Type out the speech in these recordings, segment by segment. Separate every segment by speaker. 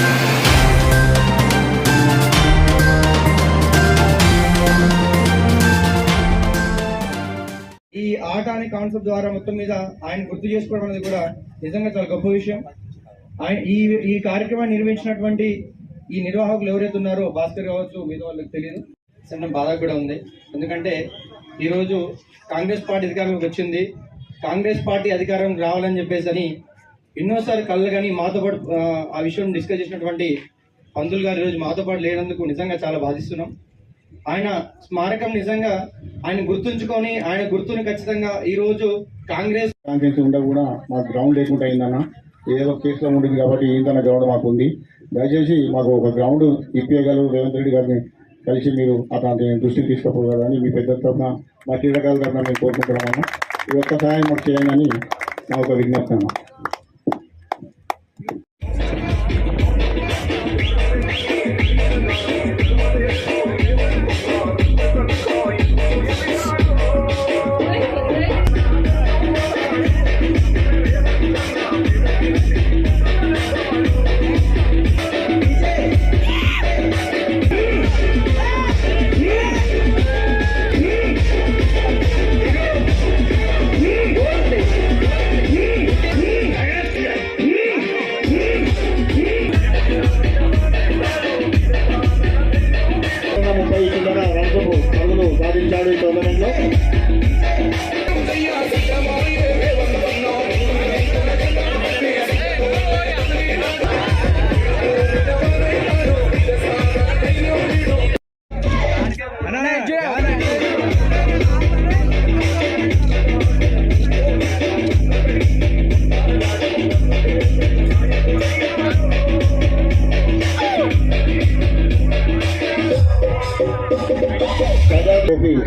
Speaker 1: ఈ ఆట అనే కాన్సెప్ట్ ద్వారా మొత్తం మీద ఆయన గుర్తు చేసుకోవడం అనేది కూడా నిజంగా చాలా గొప్ప విషయం. ఆయన ఈ కార్యక్రమాన్ని నిర్వహించినటువంటి ఈ నిర్వాహకులు ఎవరైతే ఉన్నారో భాస్కర్ కావచ్చు, మీద వాళ్ళకి తెలియదు, చిన్న బాధ కూడా ఉంది. ఎందుకంటే ఈరోజు కాంగ్రెస్ పార్టీ అధికారంలోకి వచ్చింది, కాంగ్రెస్ పార్టీ అధికారం రావాలని చెప్పేసి అని ఎన్నోసార్లు కళ్ళు కానీ మాతో పాటు ఆ విషయం డిస్కస్ చేసినటువంటి పంతులు గారు ఈరోజు మాతో పాటు లేనందుకు నిజంగా చాలా బాధిస్తున్నాం. ఆయన స్మారకం నిజంగా ఆయన గుర్తుంచుకొని ఆయన గుర్తుని ఖచ్చితంగా ఈ రోజు కాంగ్రెస్
Speaker 2: ఉండే కూడా మాకు గ్రౌండ్ లేకుండా అయిందన్న, ఏదో కేసులో ఉంటుంది కాబట్టి ఏంటన్న గ్రౌండ్ మాకు ఉంది. దయచేసి మాకు ఒక గ్రౌండ్ ఇప్పియగలరు రేవంత్ రెడ్డి గారిని కలిసి మీరు అతని దృష్టికి తీసుకుపోగలరని మీ పెద్ద తరఫున మా క్రీడాకారుల తరఫున మేము కోరుకుంటున్నామన్నా. ఈ ఒక్క సహాయం మాకు చేయండి మా ఒక విజ్ఞప్తి అన్న. సాధించాడు ఈ టోర్నమెంట్లో.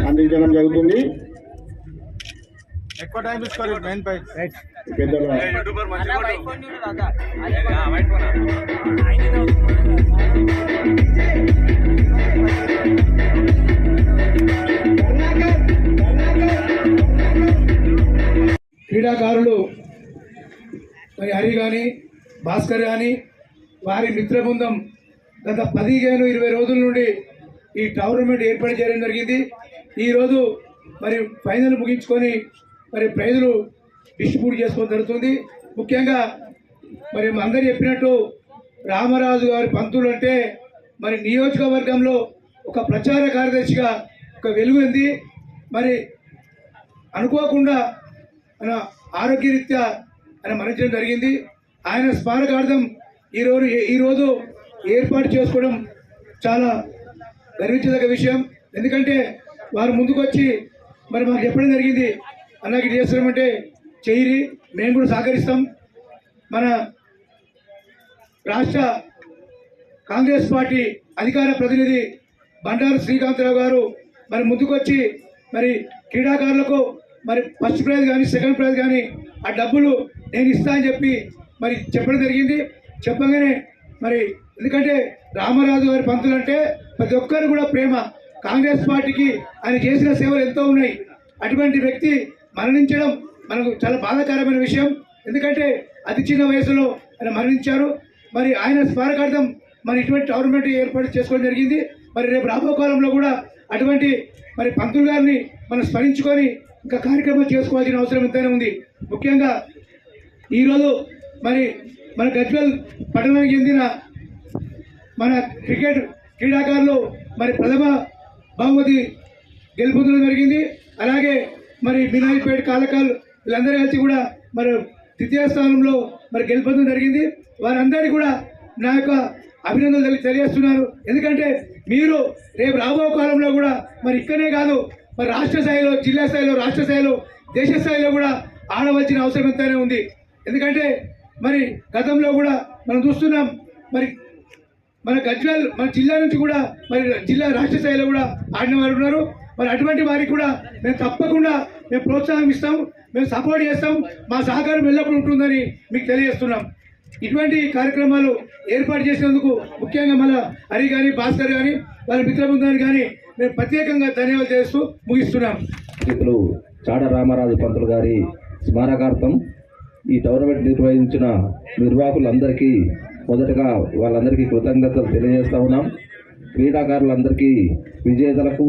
Speaker 2: అందించడం జరుగుతుంది.
Speaker 1: ఎక్కువ టైం తీసుకోవాలి మెయిన్ పై
Speaker 2: పెద్దలు
Speaker 3: క్రీడాకారులు మరి హరి కానీ భాస్కర్ కానీ వారి మిత్ర బృందం గత 15-20 రోజుల నుండి ఈ టోర్నమెంట్ ఏర్పాటు చేయడం జరిగింది. ఈరోజు మరి ఫైనల్ ముగించుకొని మరి ప్రైజులు డిస్ట్రిబ్యూట్ చేసుకోవడం జరుగుతుంది. ముఖ్యంగా మరి అందరు చెప్పినట్టు రామరాజు గారి పంతులు అంటే మరి నియోజకవర్గంలో ఒక ప్రచార కార్యదర్శిగా ఒక వెలుగు ఉంది. మరి అనుకోకుండా మన ఆరోగ్యరీత్యా ఆయన మరణించడం జరిగింది. ఆయన స్మారకార్థం ఈరోజు ఏర్పాటు చేసుకోవడం చాలా గర్వించదగ్గ విషయం. ఎందుకంటే వారు ముందుకు వచ్చి మరి మాకు చెప్పడం జరిగింది, అలాగే చేస్తున్నామంటే చెయ్యి మేము కూడా సహకరిస్తాం. మన రాష్ట్ర కాంగ్రెస్ పార్టీ అధికార ప్రతినిధి బండారు శ్రీకాంతరావు గారు మరి ముందుకు వచ్చి మరి క్రీడాకారులకు మరి ఫస్ట్ ప్రైజ్ కానీ సెకండ్ ప్రైజ్ కానీ ఆ డబ్బులు నేను ఇస్తా అని చెప్పి మరి చెప్పడం జరిగింది. చెప్పగానే మరి ఎందుకంటే రామరాజు గారి పంతులు అంటే ప్రతి ఒక్కరు కూడా ప్రేమ. కాంగ్రెస్ పార్టీకి ఆయన చేసిన సేవలు ఎంతో ఉన్నాయి. అటువంటి వ్యక్తి మరణించడం మనకు చాలా బాధాకరమైన విషయం. ఎందుకంటే అతి చిన్న వయసులో ఆయన మరణించారు. మరి ఆయన స్మారకార్థం మరి ఇటువంటి టోర్నమెంట్ ఏర్పాటు చేసుకోవడం జరిగింది. మరి రేపు రాబో కాలంలో కూడా అటువంటి మరి పంతులు గారిని మనం స్మరించుకొని ఇంకా కార్యక్రమం చేసుకోవాల్సిన అవసరం ఎంతైనా ఉంది. ముఖ్యంగా ఈరోజు మరి మన గజ్వేల్ పట్టణానికి చెందిన మన క్రికెట్ క్రీడాకారులు మరి ప్రథమ బహుమతి గెలుపొందడం జరిగింది. అలాగే మరి వినాయపేట కాలకాల్ వీళ్ళందరూ కలిసి కూడా మరి ద్వితీయ స్థానంలో మరి గెలుపొందడం జరిగింది. వారందరికీ కూడా నా యొక్క అభినందనలు తెలియజేస్తున్నారు. ఎందుకంటే మీరు రేపు రాబో కాలంలో కూడా మరి ఇక్కడే కాదు మరి రాష్ట్ర స్థాయిలో, జిల్లా స్థాయిలో, రాష్ట్ర స్థాయిలో, దేశ స్థాయిలో కూడా ఆడవలసిన అవసరం ఎంతైనా ఉంది. ఎందుకంటే మరి గతంలో కూడా మనం చూస్తున్నాం మరి మన గజ్వేల్ మన జిల్లా నుంచి కూడా మరి జిల్లా రాష్ట్ర స్థాయిలో కూడా ఆడిన వారు ఉన్నారు. మరి అటువంటి వారికి కూడా మేము తప్పకుండా మేము ప్రోత్సాహం ఇస్తాం, మేము సపోర్ట్ చేస్తాం, మా సహకారం ఎల్లప్పుడూ ఉంటుందని మీకు తెలియజేస్తున్నాం. ఇటువంటి కార్యక్రమాలు ఏర్పాటు చేసినందుకు ముఖ్యంగా మన హరి కానీ భాస్కర్ కానీ వాళ్ళ మిత్ర బృందాన్ని కానీ మేము ప్రత్యేకంగా ధన్యవాదాలు చేస్తూ ముగిస్తున్నాం.
Speaker 4: ఇప్పుడు చాడ రామరాజు పంతులు గారి స్మారకార్థం ఈ టోర్నమెంట్ నిర్వహించిన నిర్వాహకులందరికీ మొదటగా వాళ్ళందరికీ కృతజ్ఞతలు తెలియజేస్తా ఉన్నాం. క్రీడాకారులందరికీ, విజేతలకు,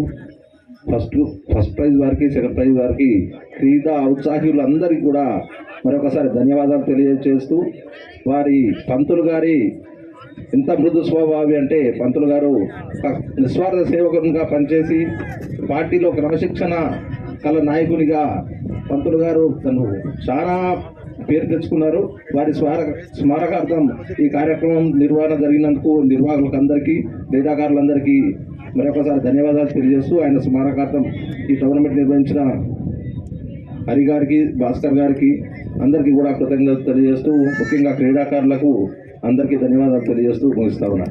Speaker 4: ఫస్ట్ ప్రైజ్ వారికి, సెకండ్ ప్రైజ్ వారికి, క్రీడా ఔత్సాహికులందరికీ కూడా మరొకసారి ధన్యవాదాలు తెలియజేస్తూ, వారి పంతులు గారి ఎంత మృదు స్వభావి అంటే పంతులు గారు ఒక నిస్వార్థ సేవకునిగా పనిచేసి పార్టీలో క్రమశిక్షణ కల నాయకునిగా పంతులు గారు తను చాలా పేరు తెచ్చుకున్నారు. వారి స్మారకార్థం ఈ కార్యక్రమం నిర్వహణ జరిగినందుకు నిర్వాహకులందరికీ, క్రీడాకారులందరికీ మరొకసారి ధన్యవాదాలు తెలియజేస్తూ, ఆయన స్మారకార్థం ఈ టోర్నమెంట్ నిర్వహించిన హరి గారికి, భాస్కర్ గారికి అందరికీ కూడా కృతజ్ఞతలు తెలియజేస్తూ, ముఖ్యంగా క్రీడాకారులకు అందరికీ ధన్యవాదాలు తెలియజేస్తూ ముగిస్తా ఉన్నా.